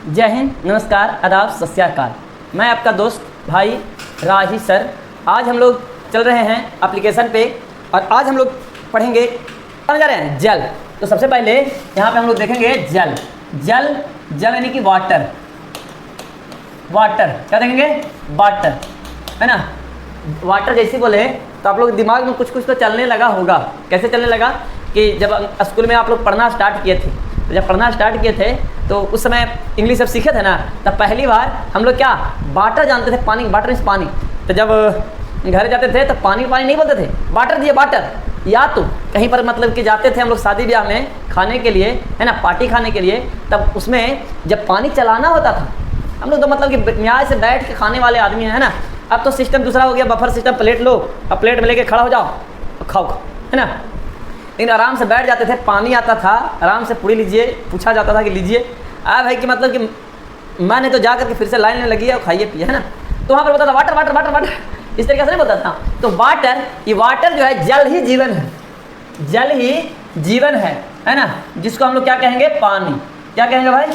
जय हिंद, नमस्कार, आदाब, सत श्री अकाल। मैं आपका दोस्त भाई राही सर। आज हम लोग चल रहे हैं एप्लीकेशन पे और आज हम लोग पढ़ेंगे, पढ़ने जा रहे हैं जल। तो सबसे पहले यहाँ पे हम लोग देखेंगे जल। जल जल यानी कि वाटर। वाटर क्या देखेंगे? वाटर, है ना। वाटर जैसे बोले तो आप लोग दिमाग में कुछ कुछ तो चलने लगा होगा। कैसे चलने लगा कि जब स्कूल में आप लोग पढ़ना स्टार्ट किए थे, तो जब पढ़ना स्टार्ट किए थे तो उस समय इंग्लिश जब सीखे थे ना, तब पहली बार हम लोग क्या वाटर जानते थे, पानी। वाटर इस पानी। तो जब घर जाते थे तो पानी पानी नहीं बोलते थे, वाटर दिए वाटर। या तो कहीं पर मतलब कि जाते थे हम लोग शादी ब्याह में खाने के लिए, है ना, पार्टी खाने के लिए, तब उसमें जब पानी चलाना होता था, हम लोग तो मतलब कि न्याय से बैठ के खाने वाले आदमी हैं, है ना। अब तो सिस्टम दूसरा हो गया, बफर सिस्टम। प्लेट लो और प्लेट में लेके खड़ा हो जाओ और खाओ, है ना। लेकिन आराम से बैठ जाते थे, पानी आता था, आराम से पूरी लीजिए, पूछा जाता था कि लीजिए। भाई कि मतलब कि मैंने तो जा करके फिर से लाइन में लगी है और खाइए पिए, है ना। तो वहाँ पर बोलता था वाटर वाटर वाटर वाटर, इस तरीके से नहीं बोलता था। तो वाटर, ये वाटर जो है जल ही जीवन है, जल ही जीवन है ना। जिसको हम लोग क्या कहेंगे? पानी। क्या कहेंगे भाई?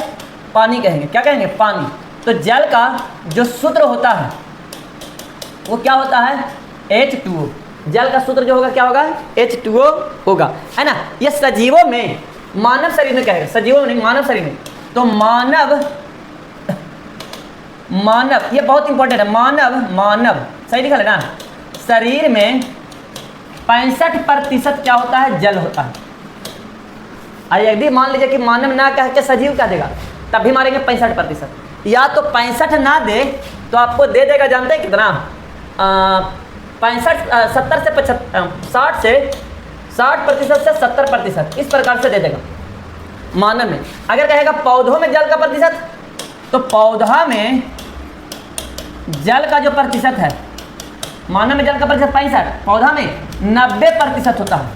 पानी कहेंगे। क्या कहेंगे? पानी। तो जल का जो सूत्र होता है वो क्या होता है? H2O। जल का सूत्र जो होगा क्या होगा? H2O होगा, है ना। ये सजीवों में, मानव शरीर में कहेगा, सजीवों में नहीं, मानव शरीर में। तो मानव, ये बहुत इंपॉर्टेंट है। मानव सही लिखा है ना। शरीर में 65% क्या होता है? जल होता है। और यदि मान लीजिए कि मानव ना कह के सजीव कह देगा, तब भी मारेंगे 65%। या तो 65 ना दे तो आपको दे देगा, जानते हैं कितना? 60% से 70%, इस प्रकार से दे देगा मानव में। अगर कहेगा पौधों में जल का प्रतिशत, तो पौधा में जल का जो प्रतिशत है, मानव में जल का प्रतिशत 65, पौधा में 90% होता है।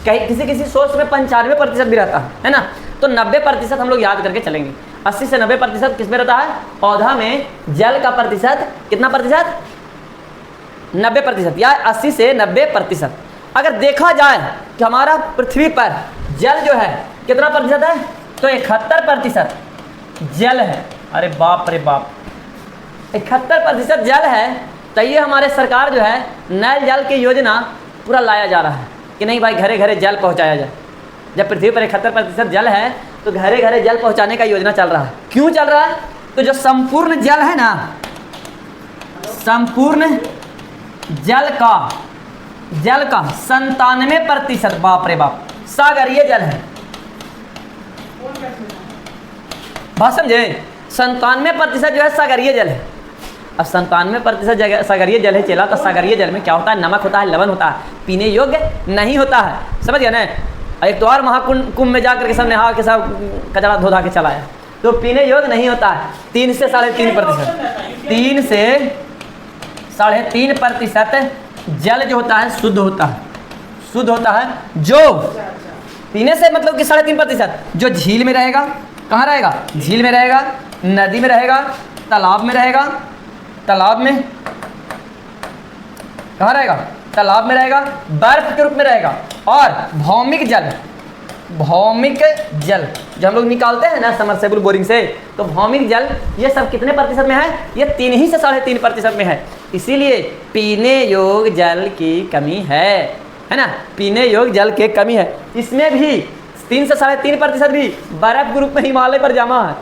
कहीं किसी सोर्स में 95% भी रहता है ना। तो 90% हम लोग याद करके चलेंगे। 80 से 90% किस में रहता है? पौधा में जल का प्रतिशत कितना प्रतिशत? 90%, या 80 से 90%। अगर देखा जाए कि हमारा पृथ्वी पर जल जो है कितना प्रतिशत है, तो 71% जल है। अरे बाप रे बाप, 71% जल है। तो ये हमारे सरकार जो है नल जल की योजना पूरा लाया जा रहा है कि नहीं भाई, घरे घरे जल पहुंचाया जाए। जब पृथ्वी पर 71% जल है तो घरे घरे जल पहुंचाने का योजना चल रहा है। क्यों चल रहा है? तो जो संपूर्ण जल है ना, संपूर्ण जल का 97%, बाप रे बाप, सागरीय जल है। बात समझे? 97% जो है सागरीय जल है। अब 97% सागरीय जल है चला, तो सागरीय जल में क्या होता है? नमक होता है, लवण होता है, पीने योग्य नहीं होता है। समझ गया ना। एक तो और महाकुंभ में जाकर के सब नहा के सब कचरा धो धा के चलाया, तो पीने योग्य नहीं होता है। 3 से 3.5%, 3 से 3.5% जल जो होता है शुद्ध होता है। शुद्ध होता है जो पीने से मतलब कि 3.5% जो झील में रहेगा। कहाँ रहेगा? झील में रहेगा, नदी में रहेगा, तालाब में रहेगा। तालाब में कहाँ रहेगा? तालाब में रहेगा, बर्फ के रूप में रहेगा। और भौमिक जल, भौमिक जल जो हम लोग निकालते हैं ना समरसेबल बोरिंग से, तो भौमिक जल ये सब कितने प्रतिशत में है? ये 3 ही से 3.5% में है। इसीलिए पीने योग्य जल की कमी है ना। पीने योग्य जल की कमी है। इसमें भी 3 से 3.5% भी बर्फ के रूप में हिमालय पर जमा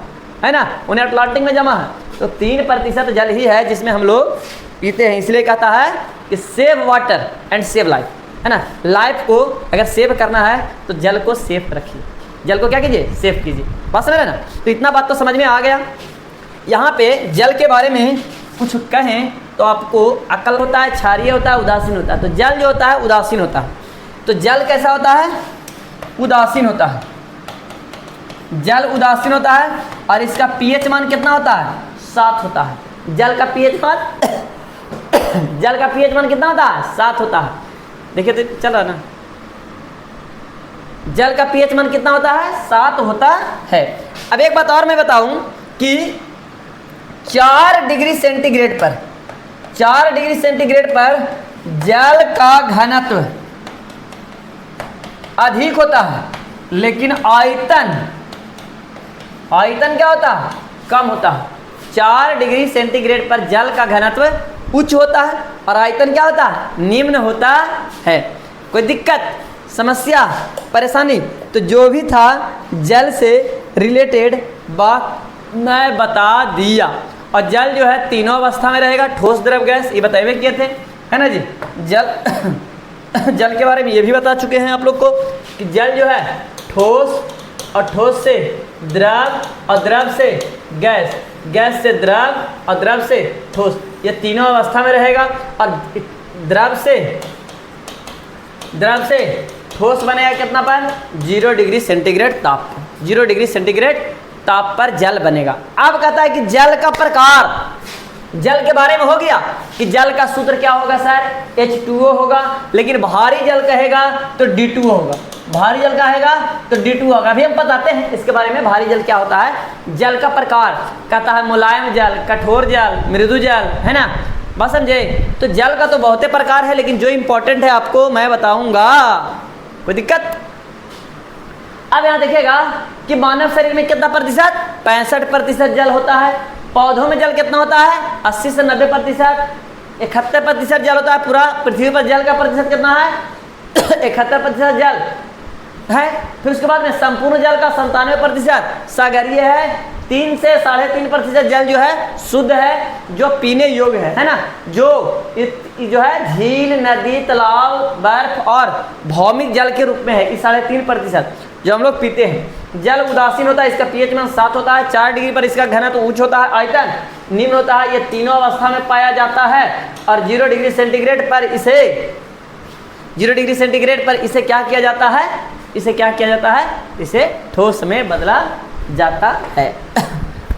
है ना, उन्हें अटलांटिक में जमा है। तो 3% जल ही है जिसमें हम लोग पीते हैं। इसलिए कहता है कि save water and save life, है ना। लाइफ को अगर सेव करना है तो जल को सेफ रखिए। जल को क्या कीजिए? सेफ कीजिए। बात समझ रहे ना। तो इतना बात तो समझ में आ गया। यहाँ पे जल के बारे में कुछ कहें तो आपको अकल होता है, क्षारीय होता है, उदासीन होता है। तो जल जो होता है उदासीन होता है। तो जल कैसा होता है? उदासीन होता है। जल उदासीन होता है। और इसका पीएच मान कितना होता है? 7 होता है। जल का पीएच मान जल का पीएच मान कितना होता है? 7 होता है। देखिए तो चल रहा ना, जल का पीएच मान कितना होता है? 7 होता है। अब एक बात और मैं बताऊं कि 4 डिग्री सेंटीग्रेड पर, 4 डिग्री सेंटीग्रेड पर जल का घनत्व अधिक होता है, लेकिन आयतन क्या होता है? कम होता है। 4 डिग्री सेंटीग्रेड पर जल का घनत्व उच्च होता है और आयतन क्या होता है, निम्न होता है। कोई दिक्कत, समस्या, परेशानी? तो जो भी था जल से रिलेटेड बात मैं बता दिया। और जल जो है तीनों अवस्था में रहेगा, ठोस, द्रव, गैस, ये बताए हुए किए थे, है ना जी। जल जल के बारे में ये भी बता चुके हैं आप लोग को कि जल जो है ठोस और ठोस से द्रव और द्रव से गैस, गैस से द्रव और द्रव से ठोस, ये तीनों अवस्था में रहेगा। और द्रव से ठोस बनेगा कितना पर, 0 डिग्री सेंटीग्रेड ताप पर, 0 डिग्री सेंटीग्रेड ताप पर जल बनेगा। अब कहता है कि जल का प्रकार, जल के बारे में हो गया कि जल का सूत्र क्या होगा सर, H2O होगा। लेकिन भारी जल कहेगा तो D2O होगा, भारी जल कहेगा तो D2O होगा। अभी हम बताते हैं इसके बारे में, भारी जल क्या होता है। जल का प्रकार कहता है मुलायम जल, कठोर जल, मृदु जल, है ना, बस समझे। तो जल का तो बहुत प्रकार है, लेकिन जो इंपॉर्टेंट है आपको मैं बताऊंगा, कोई दिक्कत? अब यहाँ देखिएगा कि मानव शरीर में कितना प्रतिशत, 65% जल होता है। पौधों में जल कितना होता है, 80 से 90%। 71% जल होता है। पूरा पृथ्वी पर जल का प्रतिशत कितना है, 71% जल है। फिर उसके बाद में संपूर्ण जल का 97% सागरीय है। 3 से 3.5% जल जो है शुद्ध है, जो पीने योग्य है ना, जो है झील, नदी, तालाब, बर्फ और भौमिक जल के रूप में है। इस 3.5% जो हम लोग पीते हैं। जल उदासीन होता है, इसका pH मान 7 होता है। 4 डिग्री पर इसका घनत्व उच्च होता है, आयतन निम्न होता है। ये तीनों अवस्था में पाया जाता है। और 0 डिग्री सेंटीग्रेड पर इसे, 0 डिग्री सेंटीग्रेड पर इसे क्या किया जाता है, इसे क्या किया जाता है, इसे ठोस में बदला जाता है।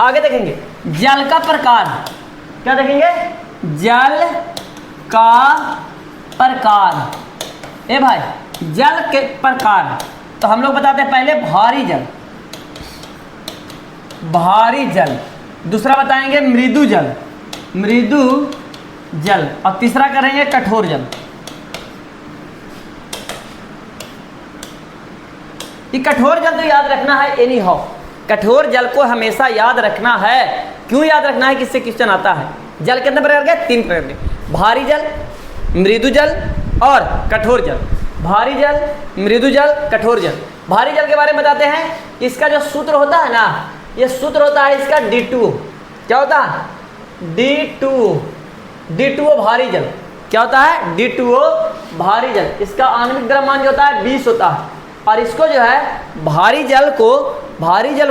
आगे देखेंगे जल का प्रकार, क्या देखेंगे, जल का प्रकार। ए भाई जल के प्रकार तो हम लोग बताते हैं पहले भारी जल, भारी जल। दूसरा बताएंगे मृदु जल, मृदु जल। और तीसरा करेंगे कठोर जल। ये कठोर जल तो याद रखना है एनी हाउ, कठोर जल को हमेशा याद रखना है। क्यों याद रखना है, किससे क्वेश्चन आता है। जल कितने प्रकार के, 3 प्रकार के, भारी जल, मृदु जल और कठोर जल। भारी जल, मृदु जल, कठोर जल। भारी जल के बारे में बताते हैं कि इसका जो सूत्र होता है ना, ये सूत्र होता है इसका D2O। क्या होता है, D2O, D2O भारी जल। क्या होता है, D2O भारी जल। इसका आणविक द्रव्यमान जो होता है 20 होता है। और इसको जो है भारी जल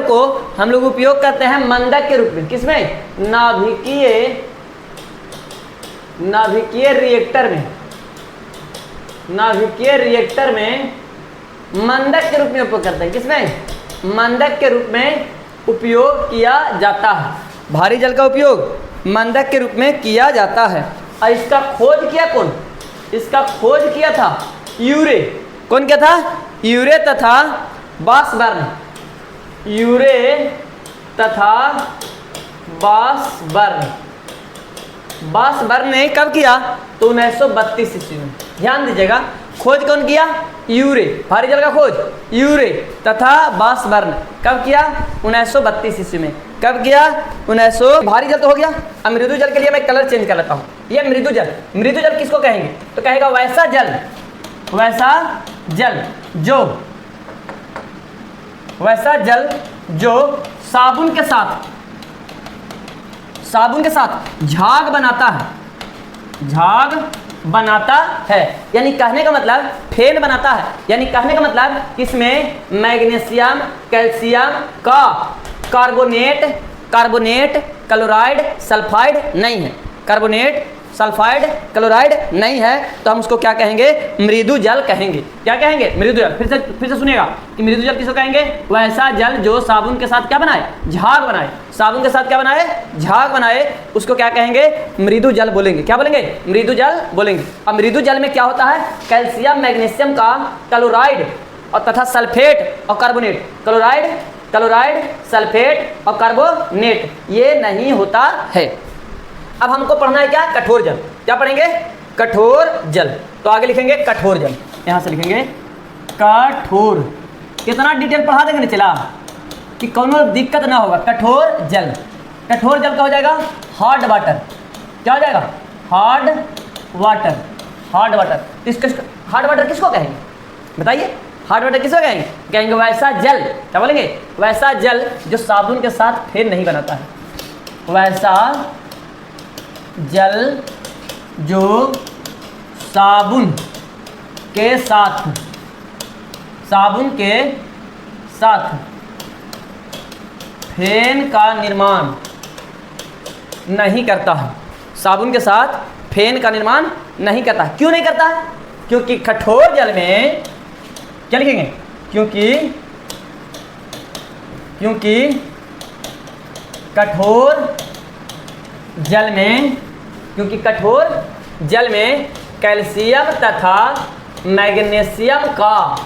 को हम लोग उपयोग करते हैं मंदक के रूप में। किसमें, नाभिकीय रिएक्टर में, नाभिकीय रिएक्टर में मंदक के रूप में उपयोग करते हैं। किसमें, मंदक के रूप में उपयोग किया जाता है। भारी जल का उपयोग मंदक के रूप में किया जाता है। और इसका खोज किया कौन, इसका खोज किया था यूरे। कौन क्या था, यूरे तथा वासबर्न, यूरे तथा वासबर्न। वासबर्न ने कब किया, तो 1932 ईस्वी में। ध्यान दीजिएगा, खोज कौन किया, यूरे, भारी जल का खोज यूरे तथा वासबर्न। कब किया, 1932 ईस्वी में। कब किया, 1900। भारी जल तो हो गया। अब मृदु जल के लिए मैं कलर चेंज कर लेता हूँ। ये मृदु जल, मृदु जल किसको कहेंगे, तो कहेगा वैसा जल, वैसा जल जो, वैसा जल जो साबुन के साथ, साबुन के साथ झाग बनाता है, झाग बनाता है। यानी कहने का मतलब फेन बनाता है। यानी कहने का मतलब इसमें मैग्नीशियम, कैल्शियम का कार्बोनेट, क्लोराइड, सल्फाइड नहीं है। कार्बोनेट, सल्फाइड, क्लोराइड नहीं है, तो हम उसको क्या कहेंगे, मृदु जल कहेंगे। क्या कहेंगे, मृदु जल। फिर से सुनिएगा कि मृदु जल किसको कहेंगे, वैसा जल जो साबुन के साथ क्या बनाए, झाग बनाए। साबुन के साथ क्या बनाए, झाग बनाए, उसको क्या कहेंगे, मृदु जल बोलेंगे। क्या बोलेंगे, मृदु जल बोलेंगे। अब मृदु जल में क्या होता है, कैल्शियम, मैग्नीशियम का क्लोराइड और तथा सल्फेट और कार्बोनेट, क्लोराइड, सल्फेट और कार्बोनेट ये नहीं होता है। अब हमको पढ़ना है क्या, कठोर जल। क्या पढ़ेंगे, कठोर जल। तो आगे लिखेंगे कठोर जल, यहाँ से लिखेंगे कठोर। कितना डिटेल पढ़ा देंगे, चला कि कोनो दिक्कत ना होगा। कठोर जल, कठोर जल का हो जाएगा हार्ड वाटर। क्या हो जाएगा? Hard water, hard water. इसको हार्ड वाटर किसको कहेंगे बताइए? हार्ड वाटर किसको कहेंगे? कहेंगे वैसा जल, क्या बोलेंगे? वैसा जल जो साबुन के साथ फेन नहीं बनाता है। वैसा जल जो साबुन के साथ, साबुन के साथ फेन का निर्माण नहीं करता है। साबुन के साथ फेन का निर्माण नहीं करता। क्यों नहीं करता है? क्योंकि कठोर जल में क्या लिखेंगे? क्योंकि कठोर जल में, क्योंकि कठोर जल में कैल्शियम तथा मैग्नीशियम का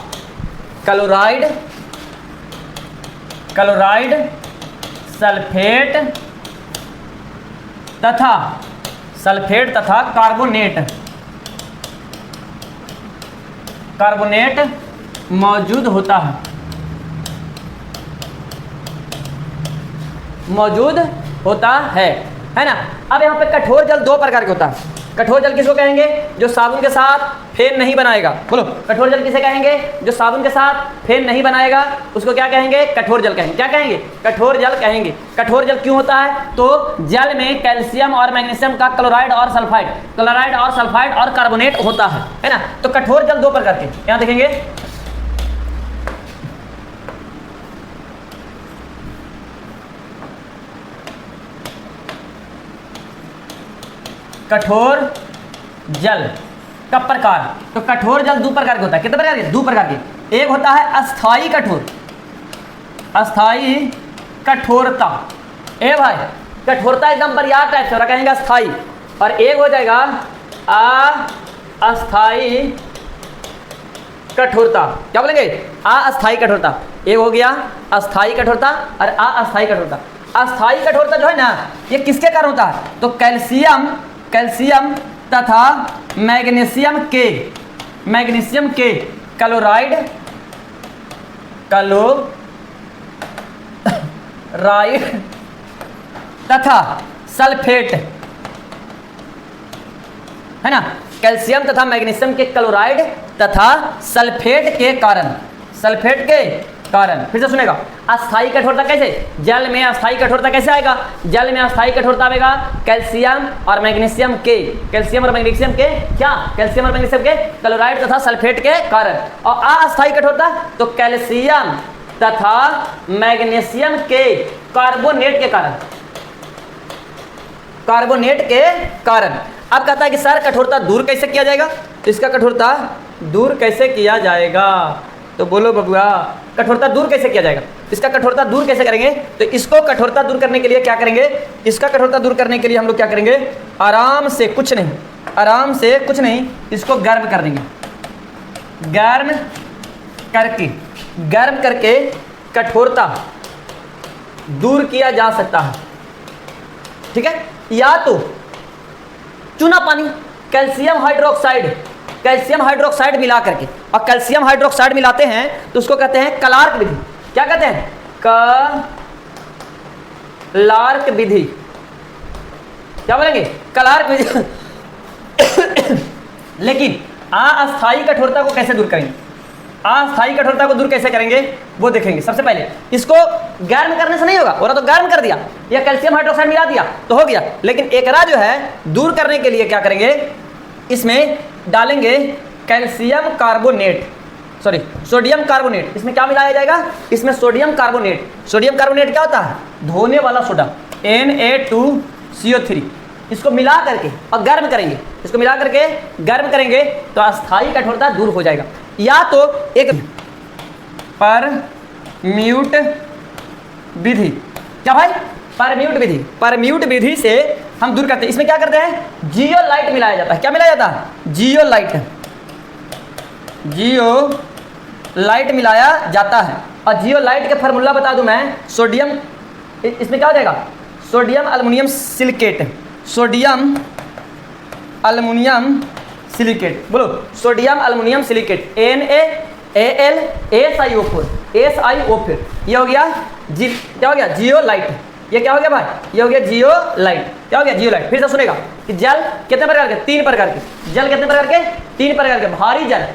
क्लोराइड, सल्फेट तथा कार्बोनेट मौजूद होता है, है ना। अब यहाँ पे कठोर जल दो प्रकार के होता है। कठोर जल किसको कहेंगे? जो साबुन के साथ फेन नहीं बनाएगा। बोलो, कठोर जल किसे कहेंगे? जो साबुन के साथ फेन नहीं बनाएगा, उसको क्या कहेंगे? कठोर जल कहेंगे। क्या कहेंगे? कठोर जल कहेंगे। कठोर जल क्यों होता है? तो जल में कैल्शियम और मैग्नीशियम का क्लोराइड और सल्फाइड और कार्बोनेट होता है ना। तो कठोर जल दो प्रकार के, यहाँ देखेंगे। कठोर जल का प्रकार, तो कठोर जल दो प्रकार के होता है। कितने प्रकार के? दो प्रकार के। एक होता है अस्थाई कठोर, अस्थाई कठोरता। ए भाई, कठोरता एकदम बरियार टाइप से कहेंगे अस्थाई। और एक हो जाएगा अस्थाई कठोरता। क्या बोलेंगे? अस्थाई कठोरता। एक हो गया अस्थाई कठोरता और अस्थाई कठोरता। अस्थाई कठोरता जो है ना, ये किसके कारण होता है? तो कैल्शियम तथा मैग्नीशियम के क्लोराइड तथा सल्फेट, है ना। कैल्शियम तथा मैग्नीशियम के क्लोराइड तथा सल्फेट के कारण, फिर से सुनेगा। अस्थाई कठोरता कैसे? जल में अस्थाई कठोरता कैसे आएगा? जल में अस्थाई कठोरता आएगा कैल्शियम और मैग्नीशियम के क्लोराइड तथा सल्फेट के कारण। और अस्थाई कठोरता तो कैल्शियम तथा मैग्नीशियम के कार्बोनेट के कारण। अब कहता है कि सर कठोरता दूर कैसे किया जाएगा? तो इसका कठोरता दूर कैसे किया जाएगा? तो बोलो बबुआ, कठोरता दूर कैसे किया जाएगा? इसका कठोरता दूर कैसे करेंगे? तो इसको कठोरता दूर करने के लिए क्या करेंगे? इसका कठोरता दूर करने के लिए हम लोग क्या करेंगे? आराम से कुछ नहीं, इसको गर्म कर देंगे। गर्म करके कठोरता दूर किया जा सकता है, ठीक है। या तो चूना पानी, कैल्शियम हाइड्रोक्साइड मिला करके, और कैल्शियम हाइड्रोक्साइड मिलाते हैं तो उसको कहते हैं क्लार्क विधि। क्या कहते हैं? क्लार्क विधि। क्या बोलेंगे? क्लार्क विधि। लेकिन अस्थाई कठोरता को कैसे दूर करेंगे? अस्थाई कठोरता को दूर कैसे करेंगे वो देखेंगे। सबसे पहले इसको गर्म करने से नहीं होगा, और तो गर्म कर दिया या कैल्शियम हाइड्रोक्साइड मिला दिया तो हो गया। लेकिन एकरा जो है दूर करने के लिए क्या करेंगे? इसमें डालेंगे सोडियम कार्बोनेट। इसमें क्या मिलाया जाएगा? इसमें सोडियम कार्बोनेट क्या होता है? धोने वाला सोडा, Na2CO3। इसको मिला करके और गर्म करेंगे, तो अस्थाई कठोरता दूर हो जाएगा। या तो एक परम्यूट विधि। क्या भाई? परम्यूट विधि से हम दूर करते हैं। इसमें क्या करते हैं? जियोलाइट मिलाया जाता है। क्या मिलाया जाता है? जियोलाइट मिलाया जाता है। और जियोलाइट का फार्मूला बता दूं मैं। सोडियम, इसमें क्या हो जाएगा? Sodium aluminium silicate. बोलो, sodium aluminium silicate, NaAlSiO4। SiO फिर ये हो गया क्या हो गया जियोलाइट। ये क्या हो गया भाई, ये हो गया जियोलाइट। क्या हो गया जियोलाइट। फिर से सुनेगा कि जल कितने प्रकार के, 3 प्रकार के। जल कितने प्रकार के, 3 प्रकार के। भारी जल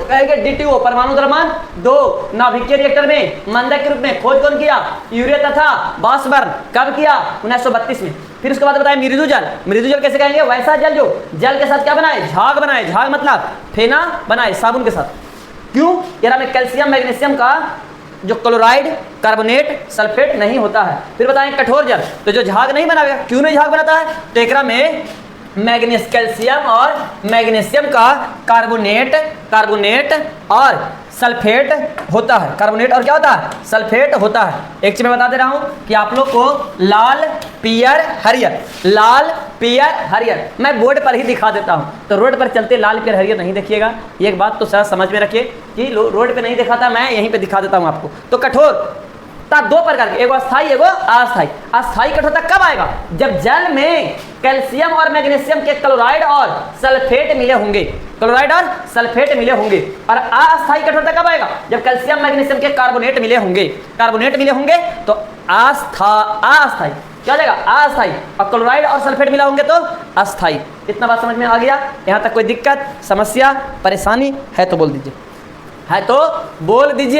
कहेंगे D2O परमाणु द्रव्यमान 2 नाभिकीय रिएक्टर में मंदक के रूप में खोज कौन किया, यूरिया तथा वाष्पबर्न कब किया, 1932 में। फिर उसके बाद बताए मृदु जल। मृदु जल कैसे कहेंगे, वैसा जल जो जल के साथ क्या बनाए, झाग बनाए। झाग मतलब फेना बनाए साबुन के साथ। क्यों, यार हमें कैल्शियम मैग्नीशियम का जो क्लोराइड कार्बोनेट सल्फेट नहीं होता है। फिर बताएं कठोर जल, तो जो झाग नहीं बनाएगा। क्यों नहीं झाग बनाता है, तो एकरा में मैग्नीशियम, कैल्शियम और मैग्नीशियम का कार्बोनेट और सल्फेट होता है। कार्बोनेट और क्या होता है, सल्फेट होता है। एक चीज मैं बता दे रहा हूं कि आप लोग को लाल पियर हरियर, लाल पियर हरियर मैं बोर्ड पर ही दिखा देता हूं, तो रोड पर चलते लाल पियर हरियर नहीं देखिएगा। एक बात तो सर समझ में रखिए कि रोड पे नहीं दिखाता, मैं यहीं पे दिखा देता हूं आपको। तो कठोर 2 प्रकार के, एगो अस्थाई एगो अस्थाई। अस्थाई कठोरता कब आएगा, जब जल में कैल्शियम और मैग्नीशियम के क्लोराइड और सल्फेट मिले होंगे, क्लोराइड और सल्फेट मिले होंगे। और अस्थाई कठोरता कब आएगा, जब कैल्शियम मैग्नीशियम के कार्बोनेट मिले होंगे, कार्बोनेट मिले होंगे तो अस्थाई क्या हो जाएगा, अस्थाई। और क्लोराइड और सल्फेट मिला होंगे तो अस्थाई। इतना बात समझ में आ गया। यहाँ तक कोई दिक्कत समस्या परेशानी है तो बोल दीजिए, है तो बोल दीजिए।